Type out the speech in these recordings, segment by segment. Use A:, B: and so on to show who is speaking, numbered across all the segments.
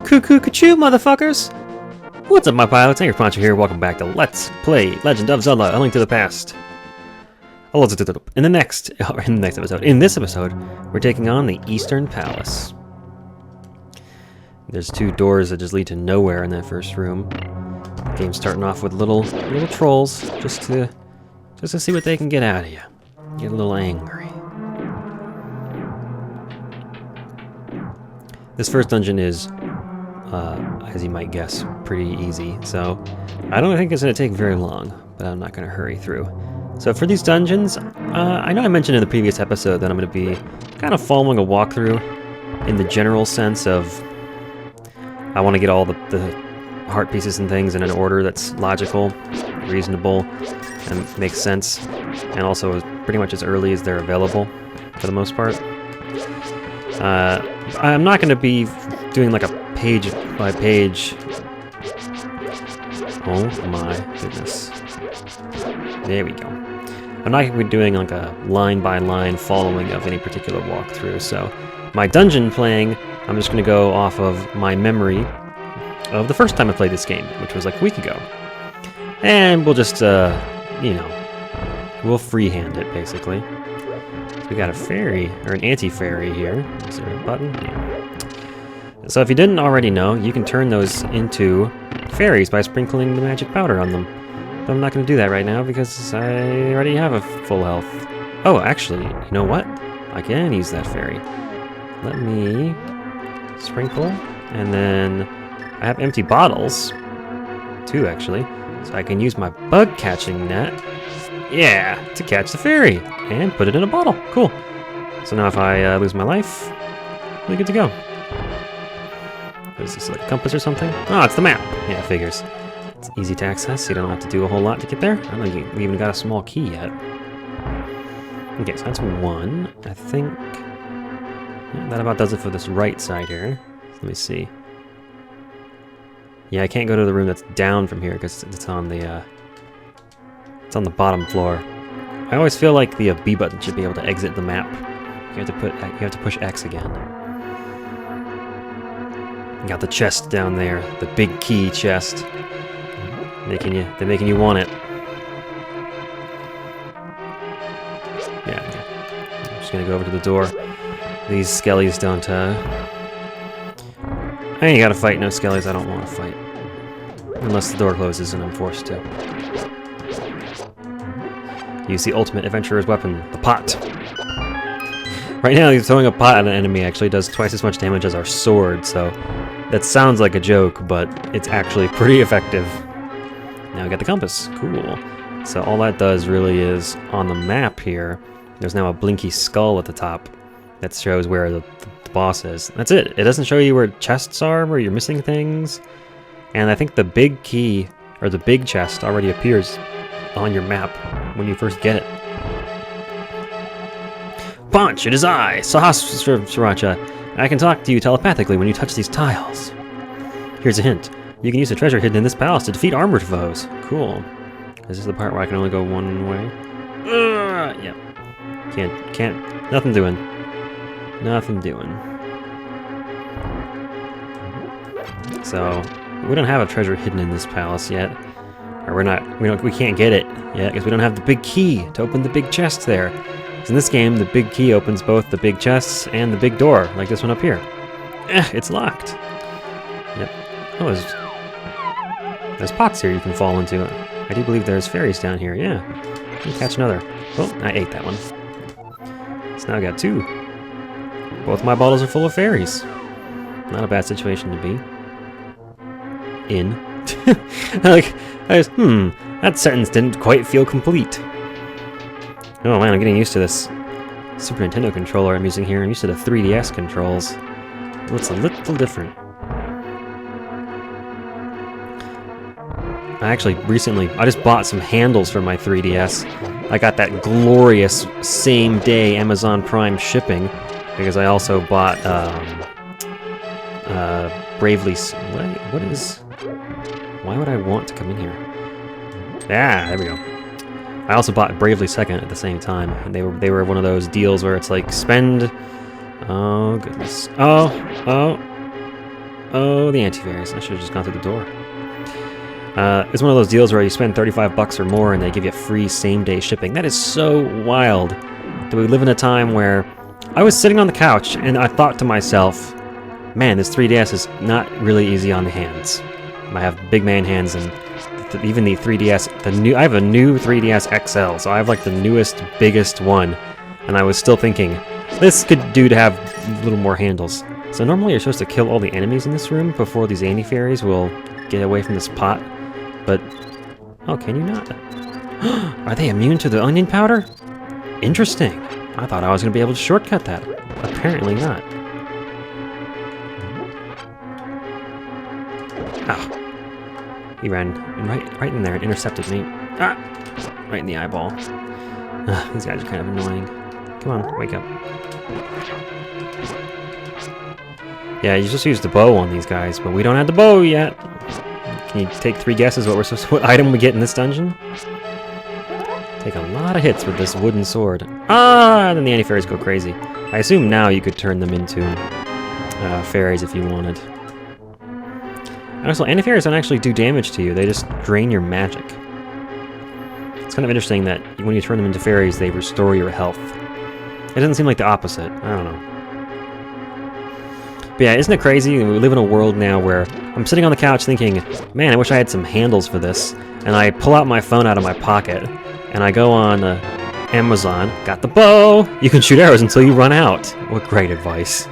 A: Cuckoo-ca-choo, motherfuckers! What's up, my pilots? Angryponcho here. Welcome back to Let's Play Legend of Zelda: A Link to the Past. In this episode, we're taking on the Eastern Palace. There's two doors that just lead to nowhere in that first room. The game's starting off with little trolls, just to see what they can get out of you. Get a little angry. This first dungeon is, as you might guess, pretty easy, so I don't think it's going to take very long, but I'm not going to hurry through. So for these dungeons, I know I mentioned in the previous episode that I'm going to be kind of following a walkthrough in the general sense of I want to get all the heart pieces and things in an order that's logical, reasonable, and makes sense, and also pretty much as early as they're available for the most part. I'm not going to be doing like a page by page. Oh my goodness. There we go. I'm not going to be doing like a line by line following of any particular walkthrough, so my dungeon playing, I'm just going to go off of my memory of the first time I played this game, which was like a week ago. And we'll just, we'll freehand it, basically. So we got a fairy, or an anti-fairy here. Is there a button? Yeah. So if you didn't already know, you can turn those into fairies by sprinkling the magic powder on them. But I'm not going to do that right now because I already have a full health. Oh, actually, you know what? I can use that fairy. Let me sprinkle, and then I have empty bottles, two actually, so I can use my bug catching net, to catch the fairy, and put it in a bottle. Cool. So now if I lose my life, we're good to go. What is this, like a compass or something? Oh, it's the map. Yeah, figures. It's easy to access, so you don't have to do a whole lot to get there. I don't think we even got a small key yet. Okay, so that's one, I think. Yeah, that about does it for this right side here. Let me see. Yeah, I can't go to the room that's down from here because it's on the bottom floor. I always feel like the B button should be able to exit the map. You have to push X again. You got the chest down there, the big key chest. They're making you want it. Yeah, okay. I'm just gonna go over to the door. These skellies don't, I ain't gotta fight no skellies I don't want to fight. Unless the door closes and I'm forced to. Use the ultimate adventurer's weapon, the pot. Right now, he's throwing a pot at an enemy actually does twice as much damage as our sword, so that sounds like a joke, but it's actually pretty effective. Now we got the compass. Cool. So all that does really is, on the map here, there's now a blinky skull at the top that shows where the boss is. That's it. It doesn't show you where chests are, where you're missing things. And I think the big key, or the big chest, already appears on your map when you first get it. Punch! It is I, Sriracha. I can talk to you telepathically when you touch these tiles. Here's a hint. You can use the treasure hidden in this palace to defeat armored foes. Cool. Is this the part where I can only go one way? Yeah. Can't. Nothing doing. Nothing doing. So we don't have a treasure hidden in this palace yet, or we can't get it yet because we don't have the big key to open the big chest there. Because in this game, the big key opens both the big chests and the big door, like this one up here. It's locked. Yep. Oh, there's pots here you can fall into. I do believe there's fairies down here. Yeah. Let me catch another. Oh, I ate that one. So now I got two. Both my bottles are full of fairies. Not a bad situation to be in. That sentence didn't quite feel complete. Oh man, I'm getting used to this Super Nintendo controller I'm using here. I'm used to the 3DS controls. It looks a little different. I just bought some handles for my 3DS. I got that glorious same-day Amazon Prime shipping because I also bought Bravely. Why would I want to come in here? Ah, there we go. I also bought Bravely Second at the same time, and they were one of those deals where it's like spend. Oh goodness. Oh. Oh, the anti-fairies. I should have just gone through the door. It's one of those deals where you spend 35 bucks or more and they give you free same-day shipping. That is so wild. Do we live in a time where I was sitting on the couch and I thought to myself, man, this 3DS is not really easy on the hands. I have big man hands, and even the 3DS, I have a new 3DS XL, so I have like the newest, biggest one, and I was still thinking, this could do to have a little more handles. So normally you're supposed to kill all the enemies in this room before these anti-fairies will get away from this pot, but, oh, can you not? Are they immune to the onion powder? Interesting. I thought I was going to be able to shortcut that. Apparently not. Oh. He ran right in there and intercepted me. Ah! Right in the eyeball. These guys are kind of annoying. Come on, wake up. Yeah, you just use the bow on these guys, but we don't have the bow yet. Can you take 3 guesses what item we get in this dungeon? Take a lot of hits with this wooden sword. Ah! And then the anti-fairies go crazy. I assume now you could turn them into fairies if you wanted. And also, anti-fairies don't actually do damage to you, they just drain your magic. It's kind of interesting that when you turn them into fairies, they restore your health. It doesn't seem like the opposite. I don't know. But yeah, isn't it crazy? We live in a world now where I'm sitting on the couch thinking, man, I wish I had some handles for this. And I pull out my phone out of my pocket, and I go on Amazon, got the bow! You can shoot arrows until you run out. What great advice.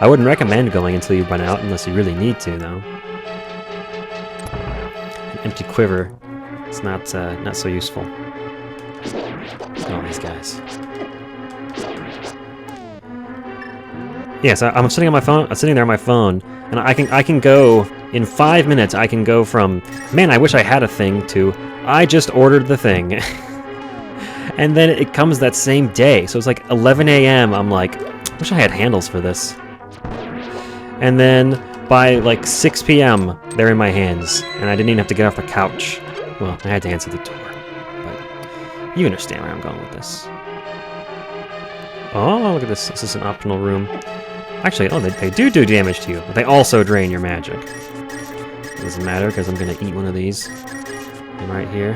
A: I wouldn't recommend going until you run out unless you really need to, though. An empty quiver. It's not so useful. Look at all these guys. Yes, I'm sitting on my phone. I'm sitting there on my phone, and I can go in 5 minutes. I can go from, man, I wish I had a thing, to I just ordered the thing, and then it comes that same day. So it's like 11 a.m. I'm like, wish I had handles for this, and then by like 6 p.m. they're in my hands, and I didn't even have to get off the couch. Well, I had to answer the door, but you understand where I'm going with this. Oh, look at this. This is an optional room. Actually, oh, they do damage to you, but they also drain your magic. It doesn't matter, because I'm going to eat one of these. And right here.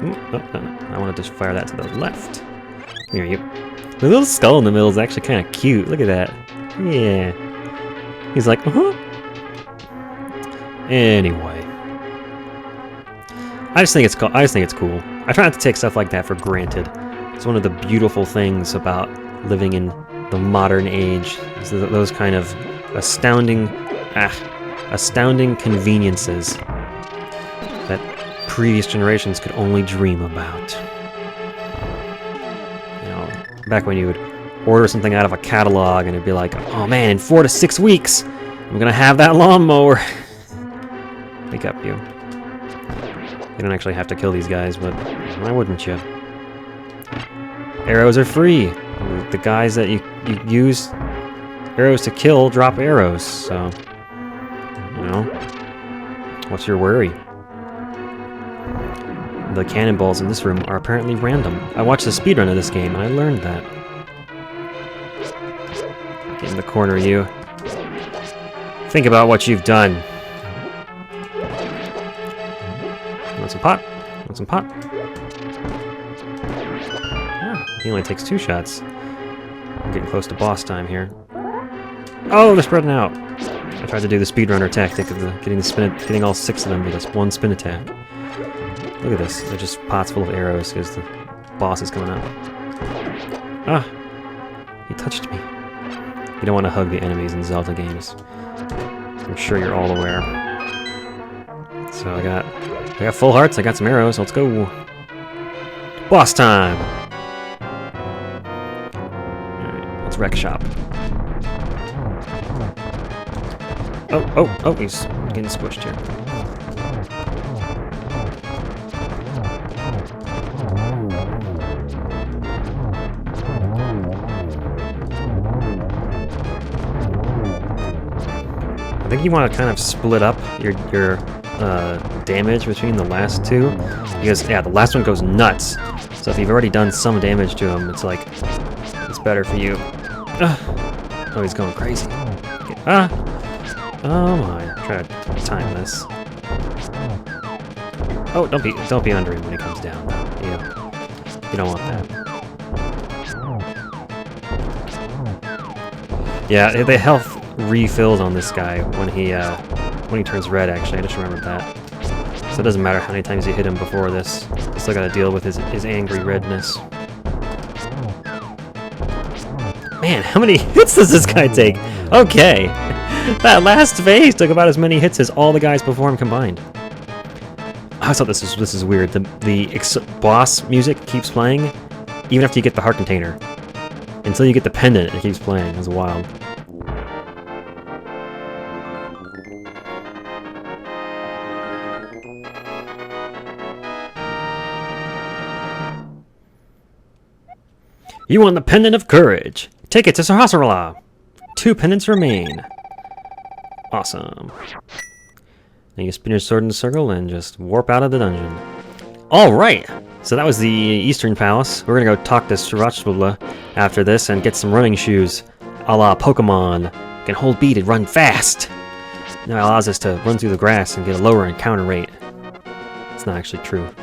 A: Ooh, oh, no. I wanted to fire that to the left. Here you. The little skull in the middle is actually kind of cute. Look at that. Yeah. He's like, Anyway. I just think it's cool. I try not to take stuff like that for granted. It's one of the beautiful things about living in the modern age, is those kind of astounding conveniences that previous generations could only dream about. You know, back when you would order something out of a catalog and it'd be like, oh man, in 4 to 6 weeks, I'm gonna have that lawnmower. Wake up, you. You don't actually have to kill these guys, but why wouldn't you? Arrows are free. The guys that you use arrows to kill drop arrows, so, you know, what's your worry? The cannonballs in this room are apparently random. I watched the speedrun of this game and I learned that. Get in the corner, you. Think about what you've done. Want some pot? Want some pot? He only takes 2 shots. I'm getting close to boss time here. Oh, they're spreading out. I tried to do the speedrunner tactic of getting all 6 of them with this one spin attack. Look at this. They're just pots full of arrows because the boss is coming up. Ah! He touched me. You don't want to hug the enemies in Zelda games. I'm sure you're all aware. So I got full hearts. I got some arrows. Let's go. Boss time! Wreck shop. Oh, he's getting squished here. I think you want to kind of split up your damage between the last 2, because yeah, the last one goes nuts. So if you've already done some damage to him, it's like it's better for you. Oh, he's going crazy. Ah! Oh my, try to time this. Oh, don't be under him when he comes down. You don't want that. Yeah, the health refills on this guy when he turns red. Actually, I just remembered that. So it doesn't matter how many times you hit him before this. You still gotta deal with his angry redness. Man, how many hits does this guy take? Okay, that last phase took about as many hits as all the guys before him combined. I thought this is weird. The boss music keeps playing even after you get the heart container. Until you get the pendant, it keeps playing. It's wild. You won the Pendant of Courage. Take it to Sahasrara. 2 pendants remain. Awesome. Then you spin your sword in a circle and just warp out of the dungeon. Alright! So that was the Eastern Palace. We're gonna go talk to Sriracha after this and get some running shoes. A la Pokemon. Can hold B to run fast. Now it allows us to run through the grass and get a lower encounter rate. It's not actually true.